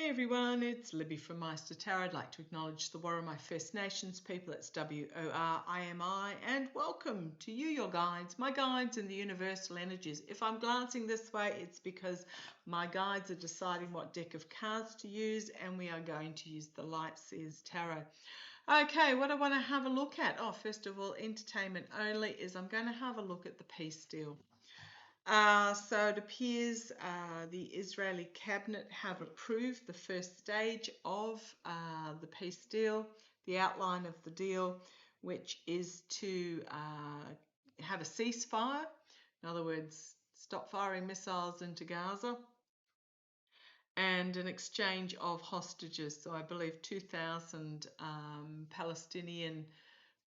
Hey everyone, it's Libby from Maighstir Tarot. I'd like to acknowledge the Worimi First Nations people. It's W-O-R-I-M-I, and welcome to you, your guides, my guides and the universal energies. If I'm glancing this way, it's because my guides are deciding what deck of cards to use, and we are going to use the Light Seers Tarot. Okay, what I want to have a look at, first of all, entertainment only, is I'm going to have a look at the peace deal. So it appears the Israeli cabinet have approved the first stage of the peace deal, the outline of the deal, which is to have a ceasefire. In other words, stop firing missiles into Gaza, and an exchange of hostages. So I believe 2,000 Palestinian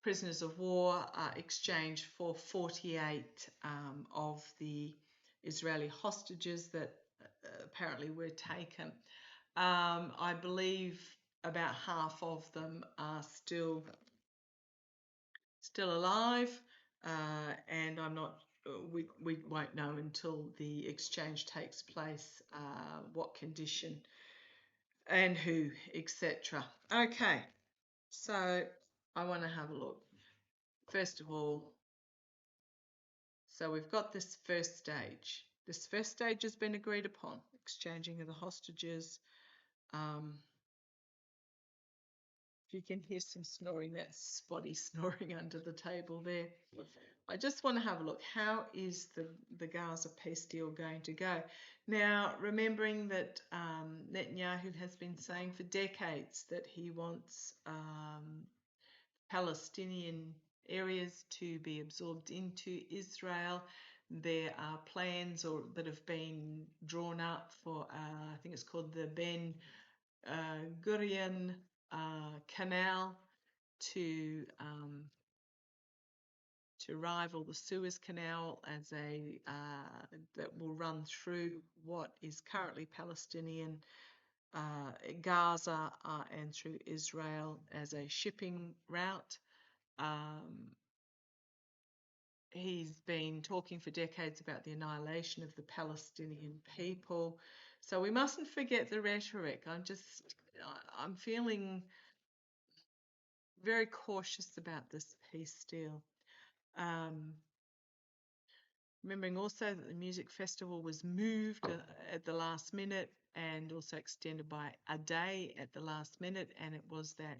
prisoners of war are exchanged for 48 of the Israeli hostages that apparently were taken. I believe about half of them are still alive, and I'm not. We won't know until the exchange takes place what condition and who, etc. Okay, so I want to have a look. First of all, so we've got this first stage. This first stage has been agreed upon, exchanging of the hostages. If you can hear some snoring, that's Spotty snoring under the table there. I just want to have a look. How is the Gaza peace deal going to go? Now, remembering that Netanyahu has been saying for decades that he wants Palestinian areas to be absorbed into Israel. There are plans that have been drawn up for, I think it's called the Ben Gurion Canal to rival the Suez Canal as that will run through what is currently Palestinian Gaza and through Israel as a shipping route. He's been talking for decades about the annihilation of the Palestinian people. So we mustn't forget the rhetoric. I'm feeling very cautious about this peace deal. Remembering also that the music festival was moved at the last minute and also extended by a day at the last minute, and it was that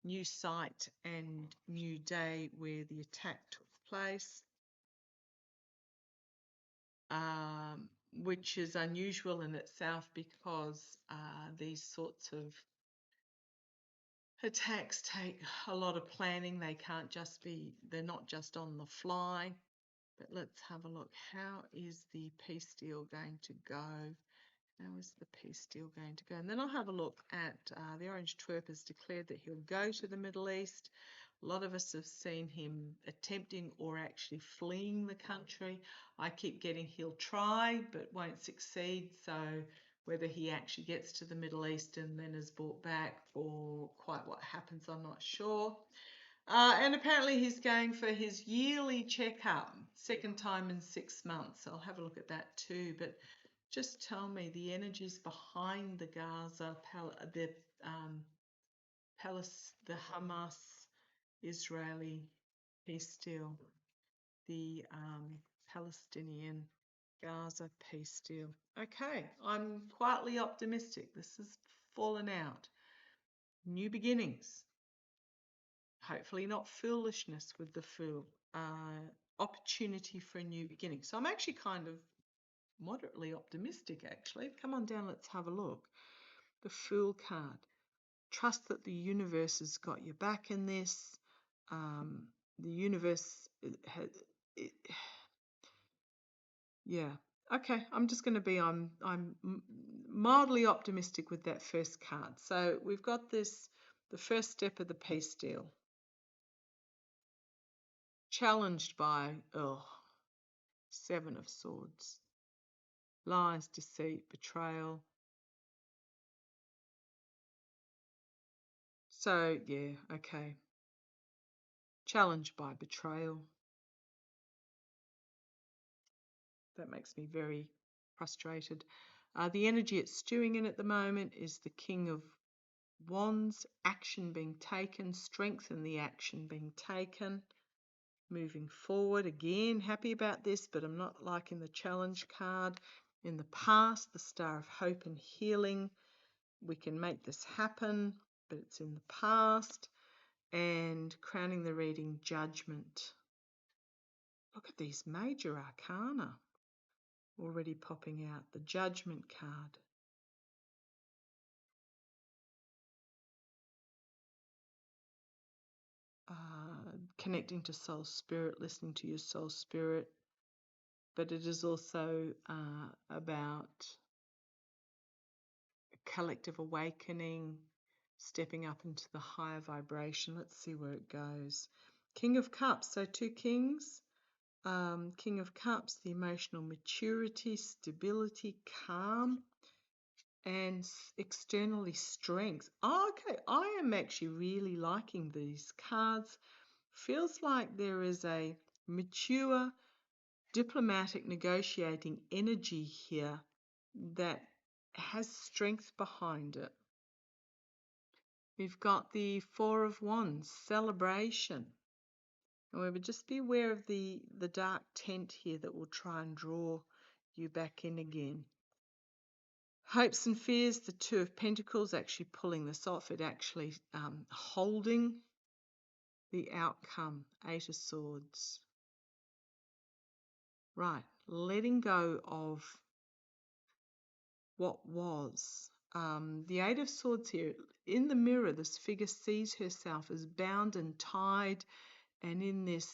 new site and new day where the attack took place, which is unusual in itself because these sorts of attacks take a lot of planning. They're not just on the fly. But let's have a look. How is the peace deal going to go? How is the peace deal going to go? And then I'll have a look at the Orange Twerp has declared that he'll go to the Middle East. A lot of us have seen him attempting or actually fleeing the country. I keep getting he'll try but won't succeed. So whether he actually gets to the Middle East and then is brought back or quite what happens, I'm not sure. And apparently he's going for his yearly checkup, second time in 6 months. I'll have a look at that too. But just tell me the energies behind the Gaza, the Hamas Israeli peace deal, the Palestinian Gaza peace deal. Okay, I'm quietly optimistic. This has fallen out. New beginnings. Hopefully not foolishness with the Fool. Opportunity for a new beginning. So I'm actually kind of moderately optimistic, actually. Come on down, let's have a look. The Fool card. Trust that the universe has got your back in this. The universe yeah. Okay, I'm just going to be I'm mildly optimistic with that first card. So we've got the first step of the peace deal. Challenged by, Seven of Swords. Lies, deceit, betrayal. So, yeah, okay. Challenged by betrayal. That makes me very frustrated. The energy it's stewing in at the moment is the King of Wands, action being taken, strength in the action being taken, moving forward. Again, happy about this, but I'm not liking the challenge card. In the past, the Star of Hope and Healing. We can make this happen, but it's in the past. And crowning the reading, Judgment. Look at these major arcana already popping out. The Judgment card. Connecting to soul spirit, listening to your soul spirit. But it is also about collective awakening, stepping up into the higher vibration. Let's see where it goes. King of Cups, so two kings. King of Cups, the emotional maturity, stability, calm, and externally strength. Oh, okay, I am actually really liking these cards. Feels like there is a mature, diplomatic, negotiating energy here that has strength behind it. We've got the Four of Wands, celebration. However, just be aware of the dark tent here that will try and draw you back in again. Hopes and fears, the Two of Pentacles, actually pulling this off. It actually holding the outcome, Eight of Swords. Right, letting go of what was. The Eight of Swords here, in the mirror, this figure sees herself as bound and tied and in this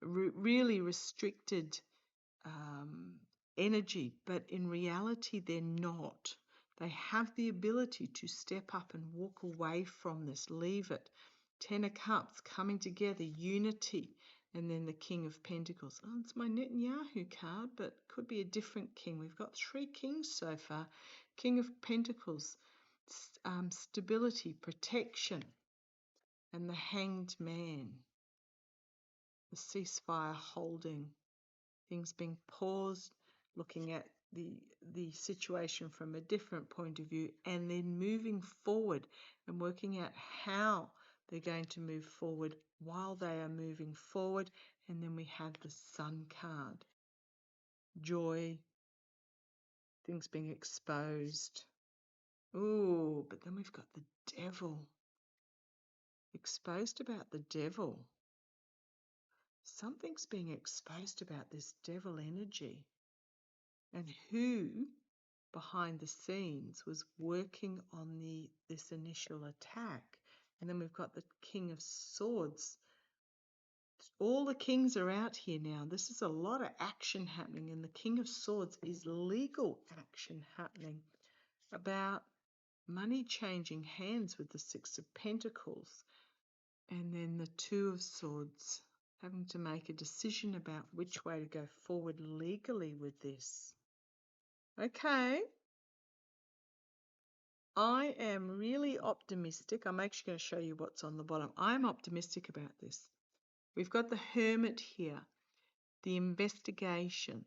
really restricted energy, but in reality they're not. They have the ability to step up and walk away from this, leave it. Ten of Cups, coming together, unity, and then the King of Pentacles. Oh, it's my Netanyahu card, but could be a different king. We've got three kings so far. King of Pentacles, stability, protection, and the Hanged Man. The ceasefire holding, things being paused, looking at the situation from a different point of view, and then moving forward and working out how they're going to move forward while they are moving forward. And then we have the Sun card. Joy, things being exposed. Ooh, but then we've got the Devil. Exposed about the Devil. Something's being exposed about this devil energy and who behind the scenes was working on this initial attack. And then we've got the King of Swords. All the kings are out here now. This is a lot of action happening, and the King of Swords is legal action happening about money changing hands with the Six of Pentacles. And then the Two of Swords, having to make a decision about which way to go forward legally with this. Okay. I am really optimistic. I'm actually going to show you what's on the bottom. I'm optimistic about this. We've got the Hermit here, the investigation,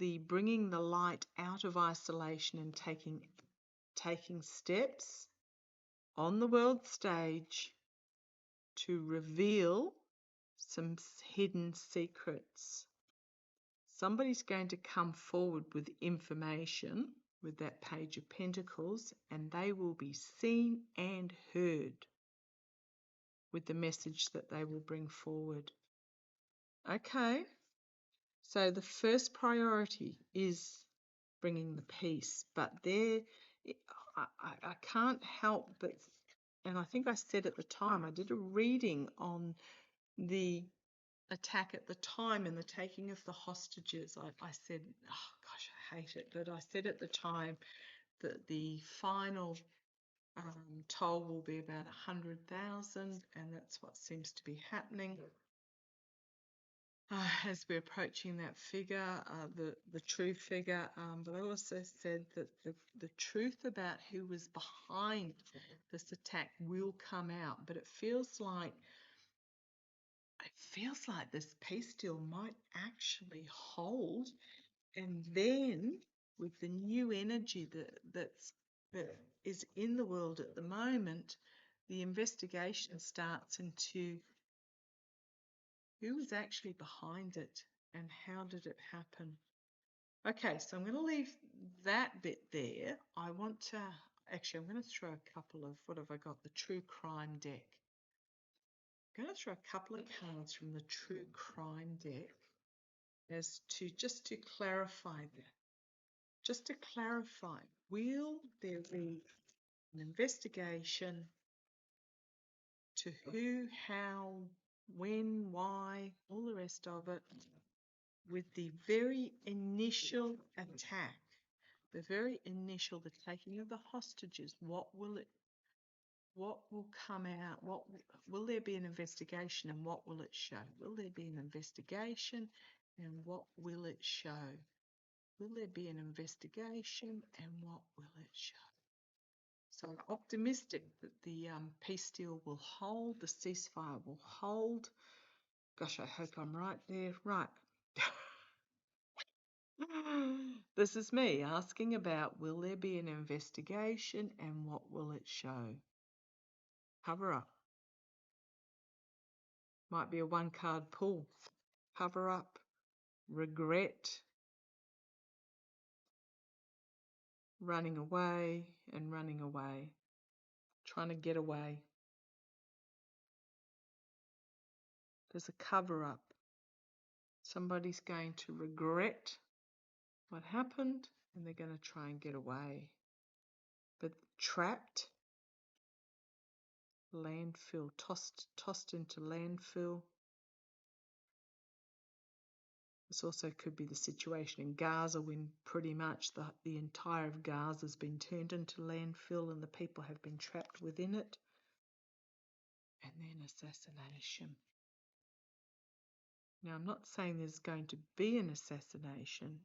the bringing the light out of isolation and taking steps on the world stage to reveal some hidden secrets. Somebody's going to come forward with information with that Page of Pentacles, and they will be seen and heard with the message that they will bring forward. Okay, so the first priority is bringing the peace, but I can't help but, and I think I said at the time, I did a reading on the attack at the time and the taking of the hostages. I said, oh gosh, I hate it, but I said at the time that the final toll will be about 100,000, and that's what seems to be happening. As we're approaching that figure, the true figure, but I also said that the truth about who was behind this attack will come out, but it feels like this peace deal might actually hold, and then with the new energy that is in the world at the moment, the investigation starts into who was actually behind it and how did it happen. Okay, so I'm going to leave that bit there. I'm going to throw a couple of, what have I got? The True Crime deck. I'm going to throw a couple of cards from the True Crime deck just to clarify that. Just to clarify, will there be an investigation to who, how, when, why, all the rest of it, with the very initial attack, the taking of the hostages? What will come out? Will there be an investigation, and what will it show? Will there be an investigation, and what will it show? Will there be an investigation, and what will it show? So I'm optimistic that the peace deal will hold, the ceasefire will hold. Gosh, I hope I'm right there. Right. This is me asking about, will there be an investigation, and what will it show? Cover up. Might be a one-card pull. Cover up. Regret. Running away and running away. Trying to get away. There's a cover-up. Somebody's going to regret what happened and they're going to try and get away. But trapped, landfill, tossed into landfill. This also could be the situation in Gaza when pretty much the entire of Gaza has been turned into landfill and the people have been trapped within it. And then assassination. Now, I'm not saying there's going to be an assassination.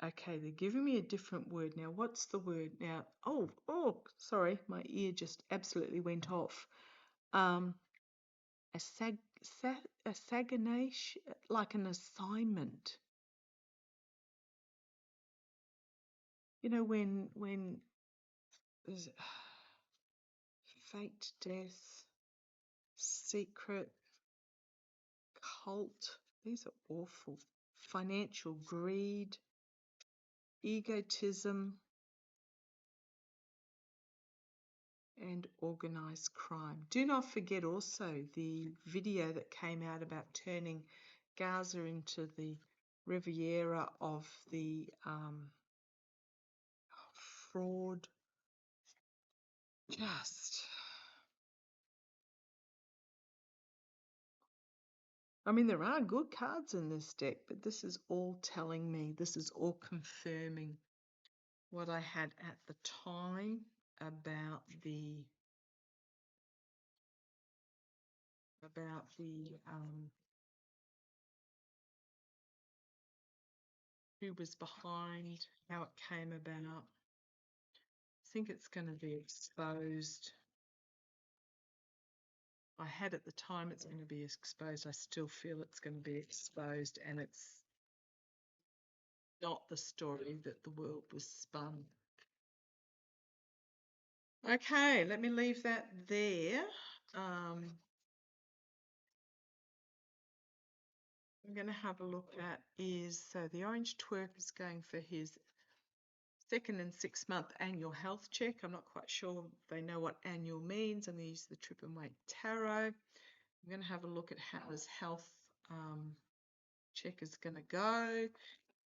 Okay, they're giving me a different word now. What's the word now? Oh, sorry, my ear just absolutely went off. Assassination, like an assignment. You know, when there's faked death, secret, cult, these are awful. Financial greed, egotism, and organised crime. Do not forget also the video that came out about turning Gaza into the Riviera of the fraud. I mean, there are good cards in this deck, but this is all telling me, this is all confirming what I had at the time about the who was behind, how it came about. I think it's going to be exposed. I had at the time it's going to be exposed. I still feel it's going to be exposed, and it's not the story that the world was spun. Okay, let me leave that there. I'm going to have a look at so the orange twerp is going for his 2nd and 6th month annual health check. I'm not quite sure if they know what annual means. I'm going to use the Trip and Wait Tarot. I'm going to have a look at how his health check is going to go,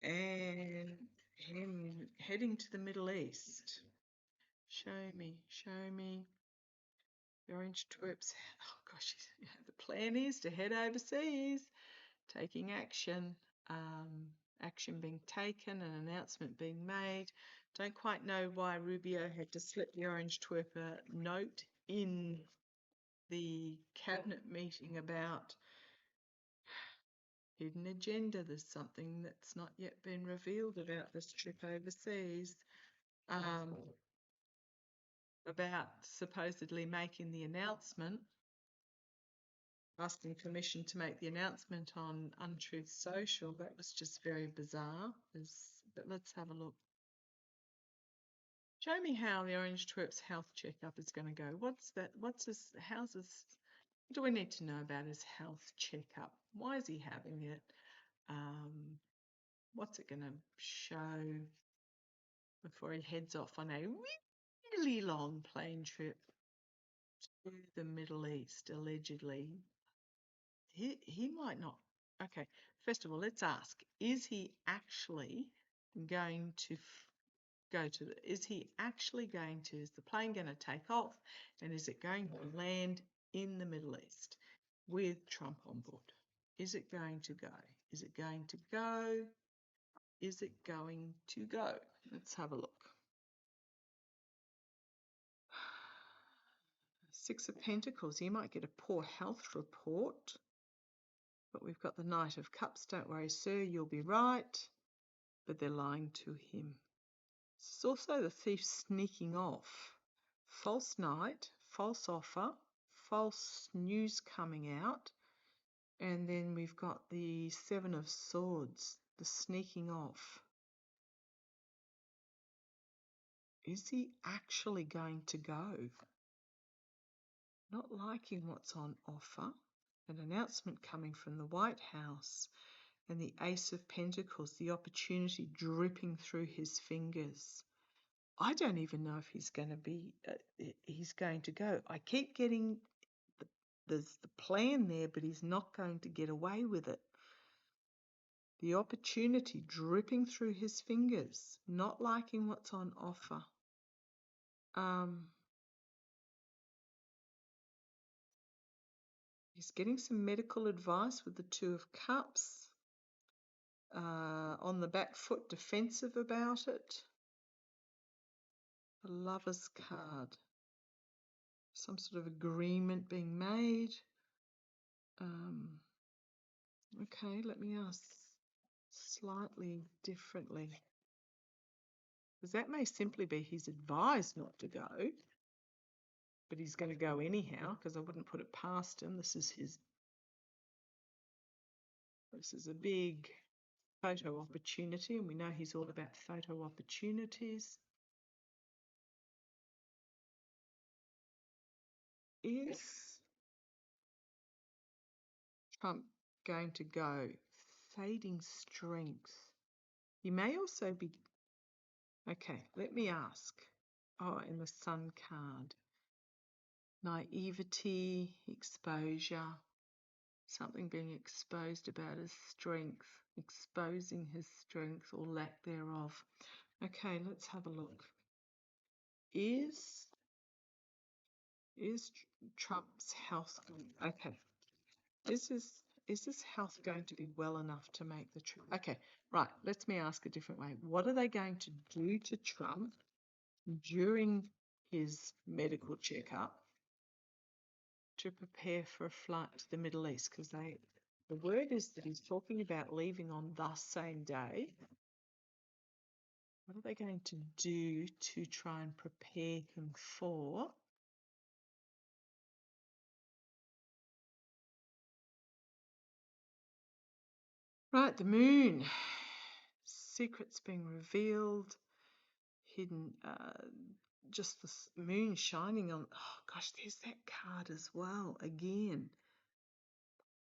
and him heading to the Middle East. Show me. The orange twerps. Oh gosh, the plan is to head overseas, taking action. Action being taken, an announcement being made. Don't quite know why Rubio had to slip the orange twerp a note in the cabinet meeting about hidden agenda. There's something that's not yet been revealed about this trip overseas, about supposedly making the announcement asking permission to make the announcement on Untruth Social. That was just very bizarre. But let's have a look. Show me how the Orange Twerp's health checkup is going to go. What's that? What's this? How's this? What do we need to know about his health checkup? Why is he having it? What's it going to show before he heads off on a really long plane trip to the Middle East, allegedly? He might not. Okay, first of all, let's ask, is he actually going to is he actually going to, is the plane going to take off, and is it going to land in the Middle East with Trump on board? Is it going to go? Is it going to go? Is it going to go? Let's have a look. Six of Pentacles, he might get a poor health report. But we've got the Knight of Cups. Don't worry, sir, you'll be right. But they're lying to him. It's also the thief sneaking off. False night, false offer, false news coming out. And then we've got the Seven of Swords, the sneaking off. Is he actually going to go? Not liking what's on offer. An announcement coming from the White House. And the Ace of Pentacles, the opportunity dripping through his fingers. I don't even know if he's going to go. I keep getting there's the plan there, but he's not going to get away with it. The opportunity dripping through his fingers, not liking what's on offer. He's getting some medical advice with the Two of Cups. On the back foot, defensive about it. The Lover's card. Some sort of agreement being made. Okay, let me ask slightly differently. Because that may simply be he's advised not to go, but he's going to go anyhow, because I wouldn't put it past him. This is a big photo opportunity, and we know he's all about photo opportunities. Is Trump going to go? Fading strength. He may also be... Okay, let me ask. Oh, in the Sun card. Naivety, exposure. Something being exposed about his strength. Exposing his strength or lack thereof. Okay, let's have a look. Is Trump's health going? Okay. Is this health going to be well enough to make the trip? Okay, right. Let me ask a different way. What are they going to do to Trump during his medical checkup to prepare for a flight to the Middle East? Because the word is that he's talking about leaving on the same day. What are they going to do to try and prepare him for? Right, the moon. Secrets being revealed. Hidden, just the moon shining on. Oh gosh, there's that card as well. Again,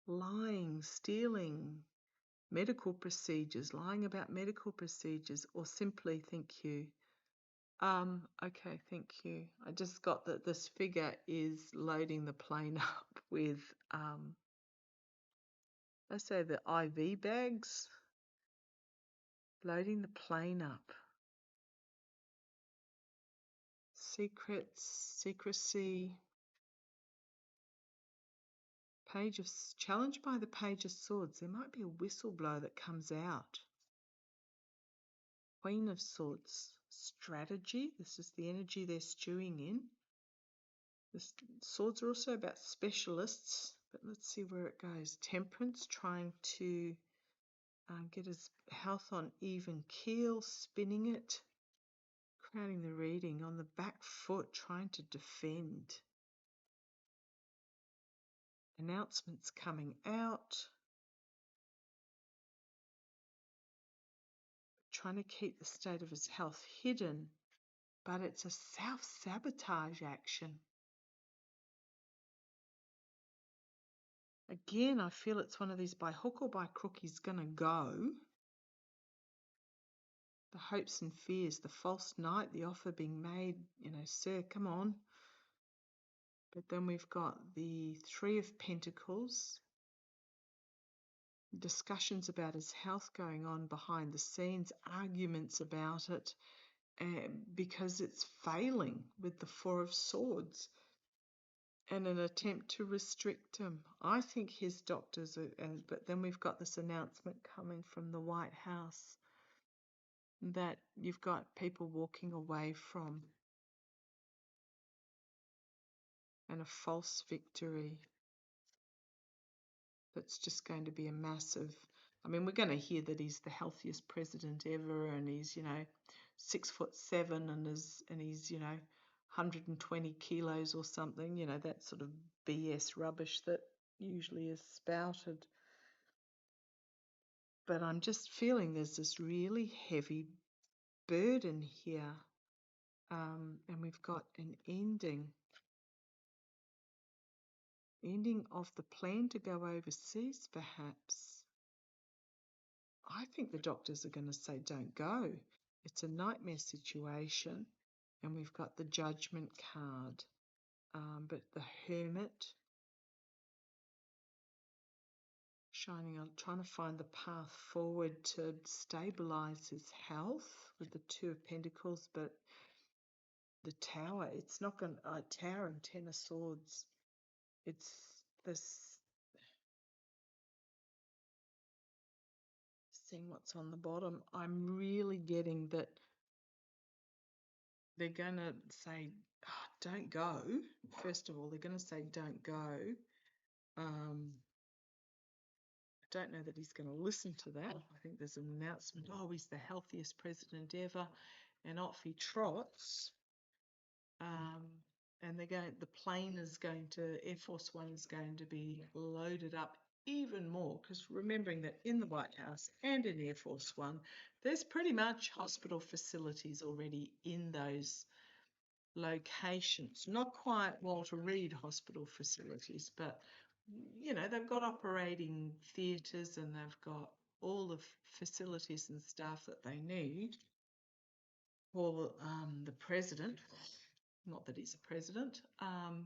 lying, stealing, medical procedures, lying about medical procedures, or simply thank you. Okay, thank you. I just got that this figure is loading the plane up with, let's say the IV bags, loading the plane up. Secrets, secrecy. Challenged by the Page of Swords. There might be a whistleblower that comes out. Queen of Swords. Strategy. This is the energy they're stewing in. The swords are also about specialists, but let's see where it goes. Temperance, trying to get his health on even keel, spinning it. Crowning the reading. On the back foot, trying to defend. announcements coming out, trying to keep the state of his health hidden, but it's a self-sabotage action. Again, I feel it's one of these by hook or by crook he's going to go. The hopes and fears, the false knight, the offer being made, sir, come on. But then we've got the Three of Pentacles, discussions about his health going on behind the scenes, arguments about it, because it's failing with the Four of Swords, and an attempt to restrict him. I think his doctors are, but then we've got this announcement coming from the White House that you've got people walking away from, and a false victory that's just going to be a massive, we're going to hear that he's the healthiest president ever, and he's 6'7" and he's 120 kilos or something, that sort of BS rubbish that usually is spouted. But I'm just feeling there's this really heavy burden here, and we've got an ending of the plan to go overseas, perhaps. I think the doctors are going to say, don't go. It's a nightmare situation. And we've got the Judgment card. But the Hermit, trying to find the path forward to stabilize his health with the Two of Pentacles. But the Tower, it's not going to, Tower and Ten of Swords. It's this, seeing what's on the bottom. I'm really getting that they're going to say, don't go. First of all, they're going to say, don't go. I don't know that he's going to listen to that. I think there's an announcement, he's the healthiest president ever, and off he trots. And the plane is going to, Air Force One is going to be loaded up even more, because remembering that in the White House and in Air Force One, there's pretty much hospital facilities already in those locations. Not quite Walter Reed hospital facilities, but they've got operating theatres, and they've got all the facilities and staff that they need for the president. Not that he's a president. I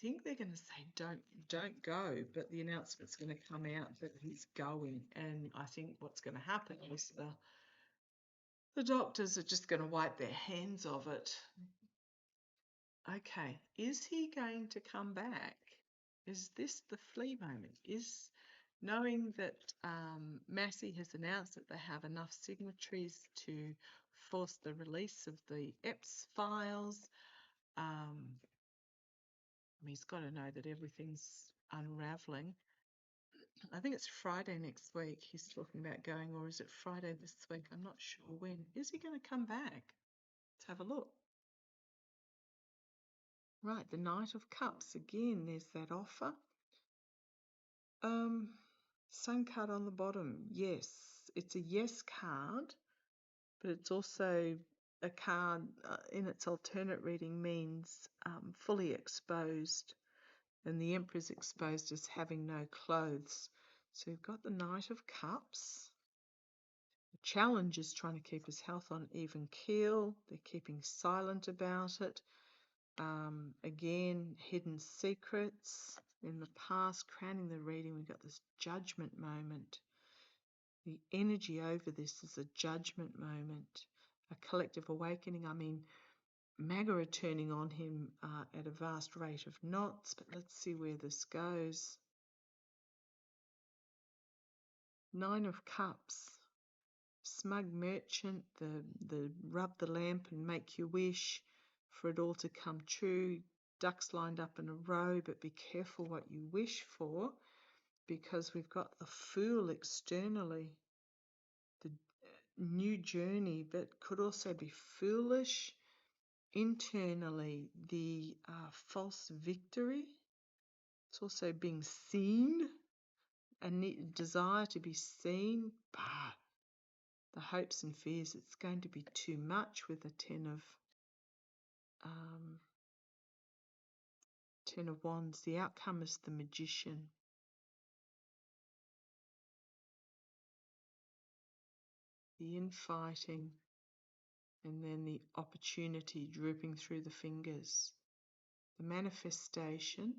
think they're going to say don't go, but the announcement's going to come out that he's going, and I think what's going to happen is the doctors are just going to wipe their hands of it. Okay, is he going to come back? Is this the flea moment? Is knowing that Massey has announced that they have enough signatories to force the release of the EPS files? He's got to know that everything's unraveling. I think it's Friday next week he's talking about going, or is it Friday this week? I'm not sure when. Is he going to come back? Let's have a look. Right, the Knight of Cups. Again, there's that offer. Sun card on the bottom. Yes, it's a yes card, but it's also a card in its alternate reading means fully exposed, and the Emperor's exposed as having no clothes. So you've got the Knight of Cups. The challenge is trying to keep his health on even keel. They're keeping silent about it. Again, hidden secrets in the past. Crowning the reading, we've got this judgment moment. The energy over this is a judgment moment, a collective awakening. MAGA are turning on him at a vast rate of knots, but let's see where this goes. Nine of Cups. Smug merchant, the rub the lamp and make your wish for it all to come true. Ducks lined up in a row, but be careful what you wish for, because we've got the Fool externally. The new journey, but could also be foolish. Internally, the false victory. It's also being seen, a desire to be seen, but the hopes and fears, it's going to be too much with the Ten of Wands. The outcome is the Magician. The infighting, and then the opportunity drooping through the fingers. The manifestation,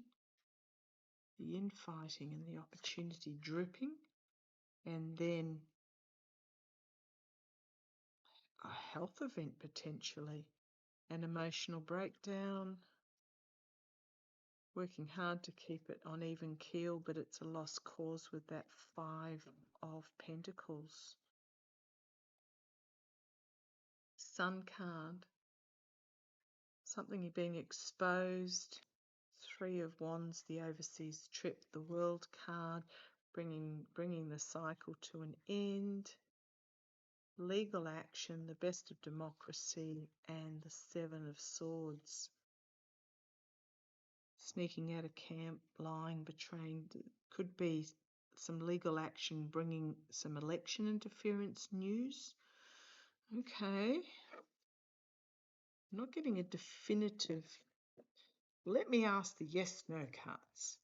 the infighting and the opportunity drooping, and then a health event potentially, an emotional breakdown, working hard to keep it on even keel, but it's a lost cause with that Five of Pentacles. Sun card, something being exposed. Three of Wands, the overseas trip. The World card, bringing the cycle to an end. Legal action, the best of democracy, and the Seven of Swords. Sneaking out of camp, lying, betraying. Could be some legal action, bringing some election interference news. Okay. I'm not getting a definitive. Let me ask the yes/no cards.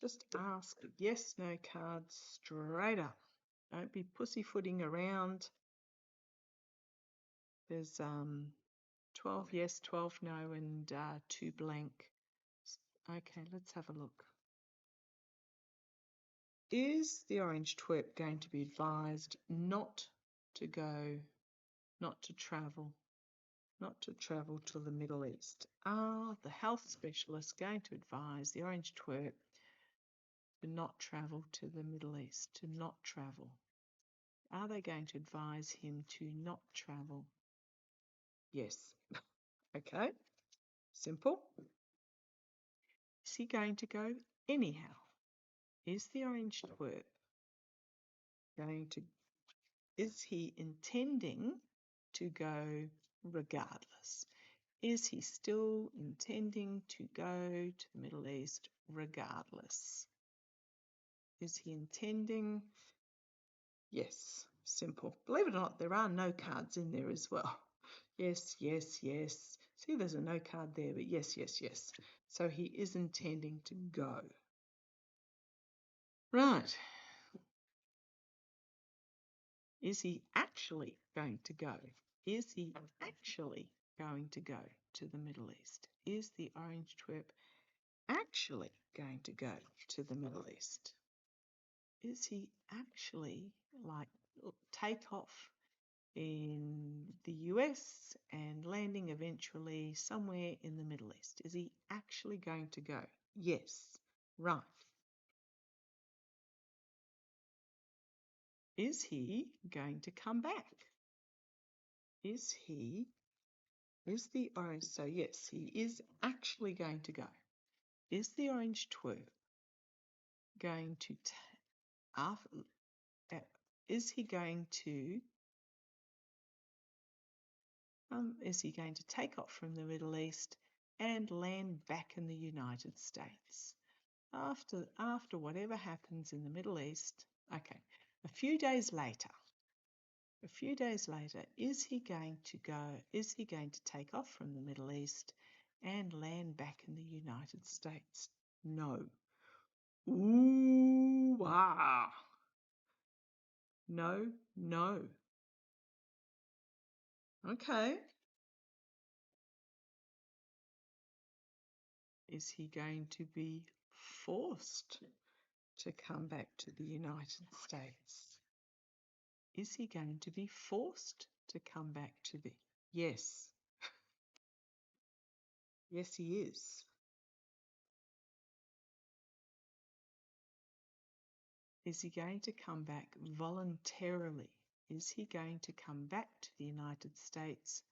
Just ask yes/no cards straight up. Don't be pussyfooting around. There's 12 yes, 12 no, and 2 blank. Okay, let's have a look. Is the orange twerp going to be advised not to travel to the Middle East? Are the health specialists going to advise the orange twerp to not travel to the Middle East, to not travel? Are they going to advise him to not travel? Yes. Okay. Simple. Is he going to go anyhow? Is the orange twerp is he intending to go regardless? Is he still intending to go to the Middle East regardless? Is he intending? Yes, simple. Believe it or not, there are no cards in there as well. Yes, yes, yes. See, there's a no card there, but yes, yes, yes. So he is intending to go. Right. Is he actually going to go? Is he actually going to go to the Middle East? Is the orange twerp actually going to go to the Middle East? Is he actually take off in the US and landing eventually somewhere in the Middle East? Is he actually going to go? Yes. Right. Is he going to come back? The orange, so yes, he is actually going to go. Is the orange twerp going to is he going to take off from the Middle East and land back in the United States after whatever happens in the Middle East? Okay, a few days later, is he going to take off from the Middle East and land back in the United States? No. Ooh, wow. No, no. Okay. Is he going to be forced to come back to the United States? Is he going to be forced to come back to the... Yes. Yes, he is. Is he going to come back voluntarily? Is he going to come back to the United States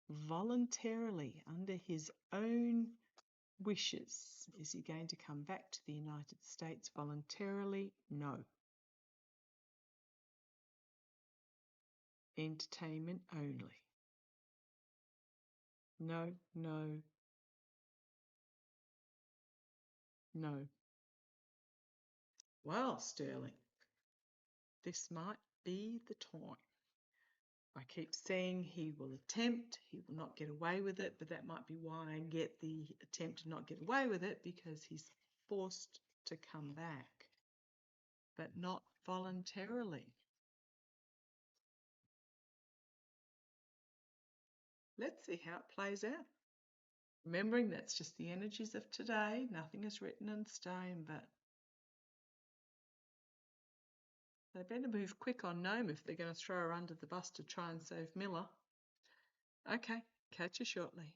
voluntarily under his own wishes? Is he going to come back to the United States voluntarily? No. Entertainment only. No, no, no. Well, Sterling, this might be the time. I keep saying he will attempt, he will not get away with it, but that might be why I get the attempt to not get away with it, because he's forced to come back, but not voluntarily. Let's see how it plays out. Remembering that's just the energies of today, nothing is written in stone, but they better move quick on Nome if they're going to throw her under the bus to try and save Miller. Okay, catch you shortly.